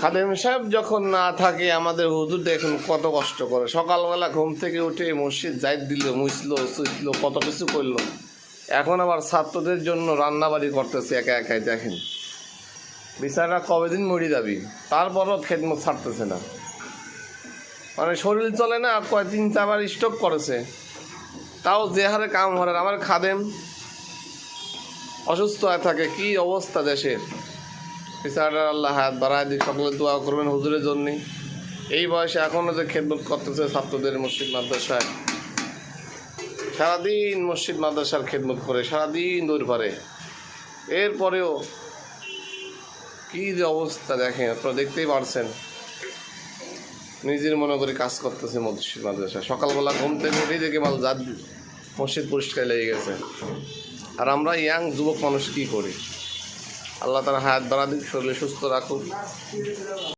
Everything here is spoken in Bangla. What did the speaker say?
খাদেম সাহেব যখন না থাকে আমাদের হুজুর দেখুন কত কষ্ট করে। সকালবেলা ঘুম থেকে উঠে মসজিদ যাইত দিল, মুছলো সুইছলো, কত কিছু করলো। এখন আবার ছাত্রদের জন্য রান্নাবাড়ি করতেছে একা একাই। দেখেন বিচারা কবে দিন মরে যাবি, তারপরও খেদমত ছাড়তেছে না। মানে শরীর চলে না, কয় 3-4বার স্ট্রোক করেছে, তাও যে হারে কাম হারে। আমার খাদেম অসুস্থ হয়ে থাকে, কি অবস্থা দেশের। বিচারা আল্লাহ হায়াত বাড়ায় দিক, সকলে দোয়া করবেন হুজুরের জন্যে। এই বয়সে এখনও যে খেদমত করতেছে ছাত্রদের মসজিদ মাদ্রাসায়, সারাদিন মসজিদ মাদ্রাসার খেদমত করে, সারাদিন দৌড় পারে। এরপরেও কী যে অবস্থা দেখেন, আপনারা দেখতেই পারছেন। নিজের মনে করে কাজ করতেছে মসজিদ মাদ্রাসা। সকালবেলা ঘুম থেকে উঠেই দেখে মাল জাত মসজিদ পরিষ্কার লেগে গেছে। আর আমরা ইয়াং যুবক মানুষ কী করি? আল্লাহ তাআলা হায়াত বাড়া দিক, শরীরে সুস্থ রাখুক।